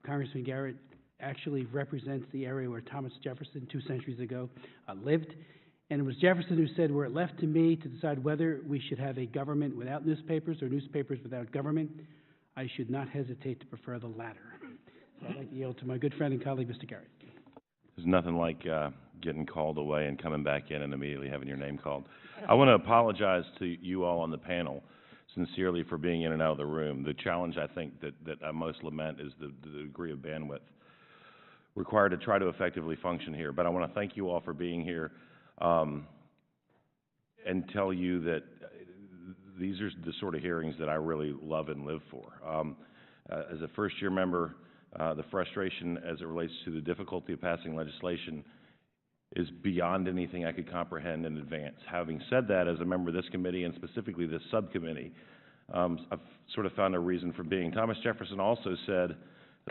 Congressman Garrett actually represents the area where Thomas Jefferson, 2 centuries ago, lived. And it was Jefferson who said, were it left to me to decide whether we should have a government without newspapers or newspapers without government, I should not hesitate to prefer the latter. So I'd like to yield to my good friend and colleague, Mr. Garrett. There's nothing like getting called away and coming back in and immediately having your name called. I want to apologize to you all on the panel sincerely for being in and out of the room. The challenge I think that I most lament is the degree of bandwidth required to try to effectively function here. But I want to thank you all for being here and tell you that these are the sort of hearings that I really love and live for. As a first-year member, the frustration as it relates to the difficulty of passing legislation is beyond anything I could comprehend in advance. Having said that, as a member of this committee and specifically this subcommittee, I've sort of found a reason for being. Thomas Jefferson also said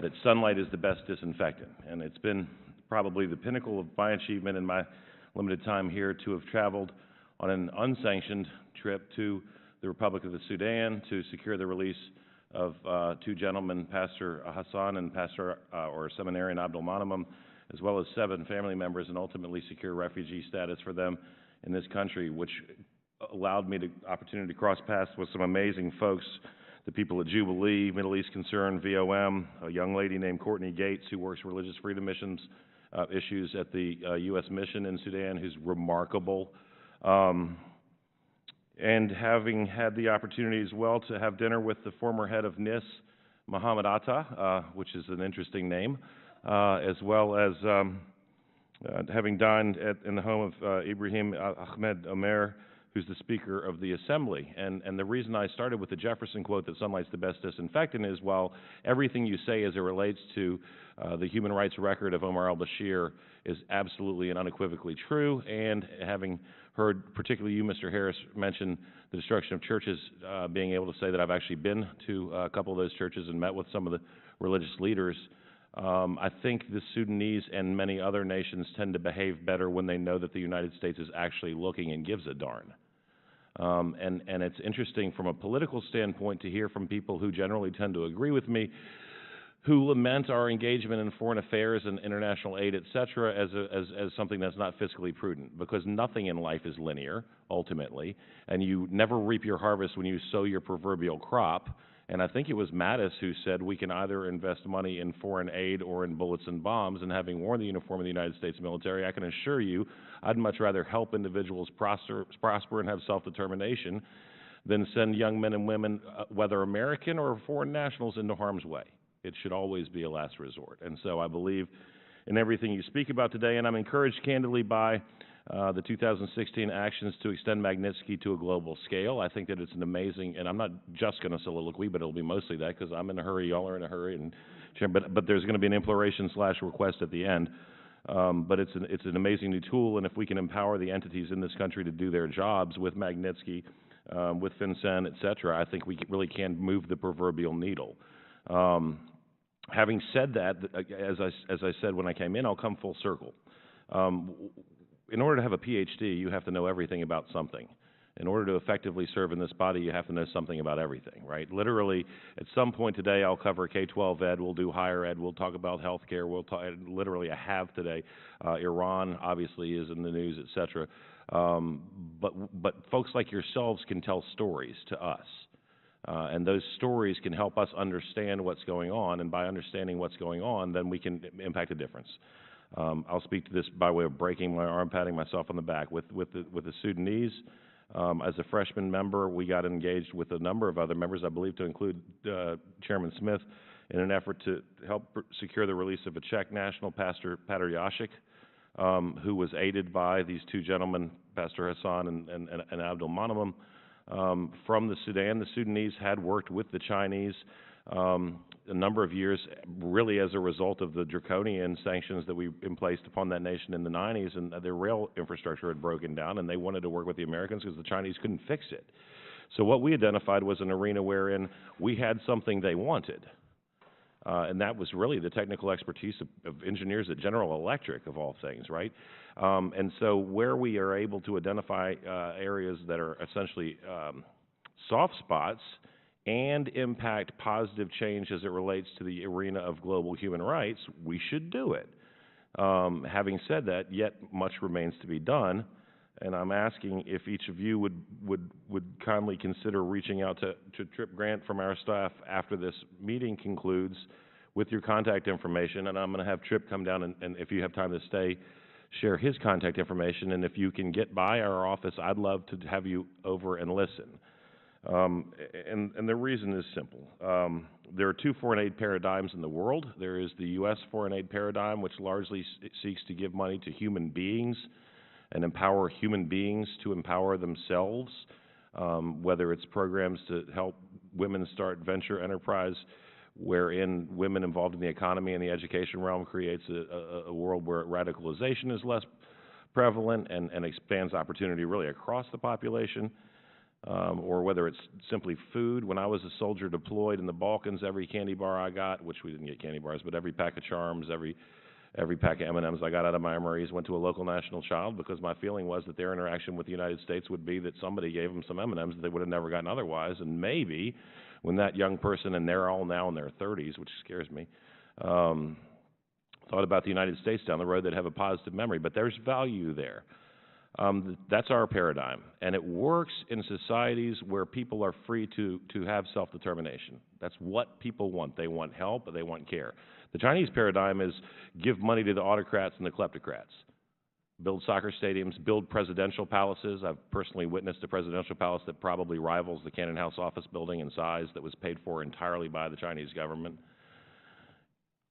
that sunlight is the best disinfectant, and it's been probably the pinnacle of my achievement in my limited time here to have traveled on an unsanctioned trip to the Republic of the Sudan to secure the release of two gentlemen, Pastor Hassan and Pastor or Seminarian Abdul Manamam, as well as 7 family members, and ultimately secure refugee status for them in this country, which allowed me the opportunity to cross paths with some amazing folks, the people at Jubilee, Middle East Concern, VOM, a young lady named Courtney Gates who works religious freedom missions issues at the U.S. mission in Sudan, who's remarkable. And having had the opportunity as well to have dinner with the former head of NIS, Mohammed Atta, which is an interesting name, as well as having dined in the home of Ibrahim Ahmed Omer, who's the Speaker of the Assembly. And the reason I started with the Jefferson quote that sunlight's the best disinfectant is while everything you say as it relates to the human rights record of Omar al-Bashir is absolutely and unequivocally true, and having heard particularly you, Mr. Harris, mention the destruction of churches, being able to say that I've actually been to a couple of those churches and met with some of the religious leaders, I think the Sudanese and many other nations tend to behave better when they know that the United States is actually looking and gives a darn. And it's interesting from a political standpoint to hear from people who generally tend to agree with me, who lament our engagement in foreign affairs and international aid, et cetera, as something that's not fiscally prudent, because nothing in life is linear, ultimately, and you never reap your harvest when you sow your proverbial crop. And I think it was Mattis who said we can either invest money in foreign aid or in bullets and bombs, and having worn the uniform of the United States military, I can assure you I'd much rather help individuals prosper and have self-determination than send young men and women, whether American or foreign nationals, into harm's way. It should always be a last resort. And so I believe in everything you speak about today, and I'm encouraged candidly by the 2016 actions to extend Magnitsky to a global scale. I think that it's an amazing, and I'm not just going to soliloquy, but it'll be mostly that because I'm in a hurry, y'all are in a hurry, and but there's going to be an imploration/request at the end. But it's an amazing new tool, and if we can empower the entities in this country to do their jobs with Magnitsky, with FinCEN, et cetera, I think we really can move the proverbial needle. Having said that, as I said when I came in, I'll come full circle. In order to have a PhD, you have to know everything about something. In order to effectively serve in this body, you have to know something about everything, right? Literally, at some point today, I'll cover K-12 ed, we'll do higher ed, we'll talk about healthcare, literally I have today. Iran obviously is in the news, et cetera. But folks like yourselves can tell stories to us. And those stories can help us understand what's going on, and by understanding what's going on, then we can impact a difference. I'll speak to this by way of breaking my arm, patting myself on the back. With the Sudanese, as a freshman member, we got engaged with a number of other members, I believe to include Chairman Smith, in an effort to help secure the release of a Czech national, Pastor Patriarchik, who was aided by these two gentlemen, Pastor Hassan and Abdul Manamam, from the Sudan. The Sudanese had worked with the Chinese a number of years, really as a result of the draconian sanctions that we placed upon that nation in the 90s, and their rail infrastructure had broken down, and they wanted to work with the Americans because the Chinese couldn't fix it. So what we identified was an arena wherein we had something they wanted, and that was really the technical expertise of engineers at General Electric, of all things, right? And so where we are able to identify areas that are essentially soft spots and impact positive change as it relates to the arena of global human rights, we should do it. Having said that, yet much remains to be done, and I'm asking if each of you would kindly consider reaching out to Trip Grant from our staff after this meeting concludes with your contact information, and I'm going to have Trip come down and if you have time to stay, share his contact information, and if you can get by our office, I'd love to have you over and listen. And the reason is simple. There are two foreign aid paradigms in the world. There is the U.S. foreign aid paradigm, which largely seeks to give money to human beings and empower human beings to empower themselves, whether it's programs to help women start venture enterprise, wherein women involved in the economy and the education realm creates a world where radicalization is less prevalent and expands opportunity really across the population, or whether it's simply food. When I was a soldier deployed in the Balkans, every candy bar I got, which we didn't get candy bars, but every pack of Charms, every pack of M&Ms I got out of my MREs went to a local national child, because my feeling was that their interaction with the United States would be that somebody gave them some M&Ms that they would have never gotten otherwise, and maybe when that young person, and they're all now in their 30s, which scares me, thought about the United States down the road, they'd have a positive memory. But there's value there. That's our paradigm, and it works in societies where people are free to have self-determination. That's what people want. They want help, they want care. The Chinese paradigm is give money to the autocrats and the kleptocrats. Build soccer stadiums, build presidential palaces. I've personally witnessed a presidential palace that probably rivals the Cannon House office building in size, that was paid for entirely by the Chinese government.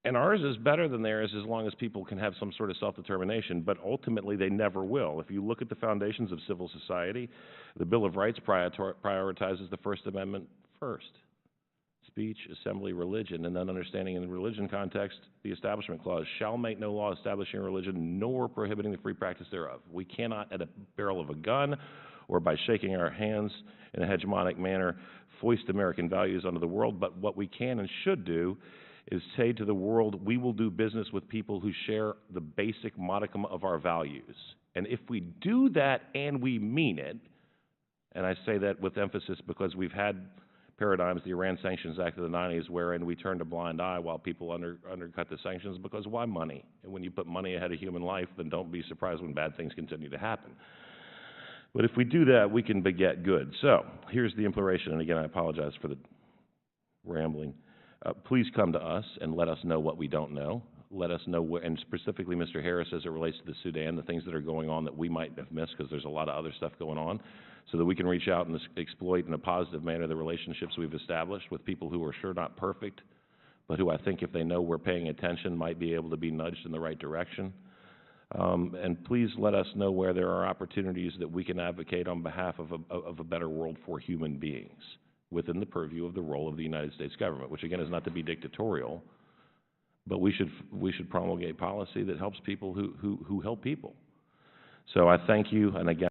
And ours is better than theirs as long as people can have some sort of self-determination, but ultimately they never will. If you look at the foundations of civil society, the Bill of Rights prioritizes the First Amendment first. Speech, assembly, religion, and then understanding in the religion context, the Establishment Clause shall make no law establishing a religion nor prohibiting the free practice thereof. We cannot, at a barrel of a gun or by shaking our hands in a hegemonic manner, foist American values onto the world, but what we can and should do is say to the world, we will do business with people who share the basic modicum of our values. And if we do that and we mean it, and I say that with emphasis because we've had paradigms, the Iran Sanctions Act of the 90s, wherein we turned a blind eye while people undercut the sanctions, because why money? And when you put money ahead of human life, then don't be surprised when bad things continue to happen. But if we do that, we can beget good. So here's the imploration, and again, I apologize for the rambling. Please come to us and let us know what we don't know. Let us know, and specifically Mr. Harris, as it relates to the Sudan, the things that are going on that we might have missed, because there's a lot of other stuff going on, so that we can reach out and exploit in a positive manner the relationships we've established with people who are sure not perfect, but who I think if they know we're paying attention might be able to be nudged in the right direction. And please let us know where there are opportunities that we can advocate on behalf of a better world for human beings within the purview of the role of the United States government, which again is not to be dictatorial, but we should promulgate policy that helps people who help people. So I thank you, and again,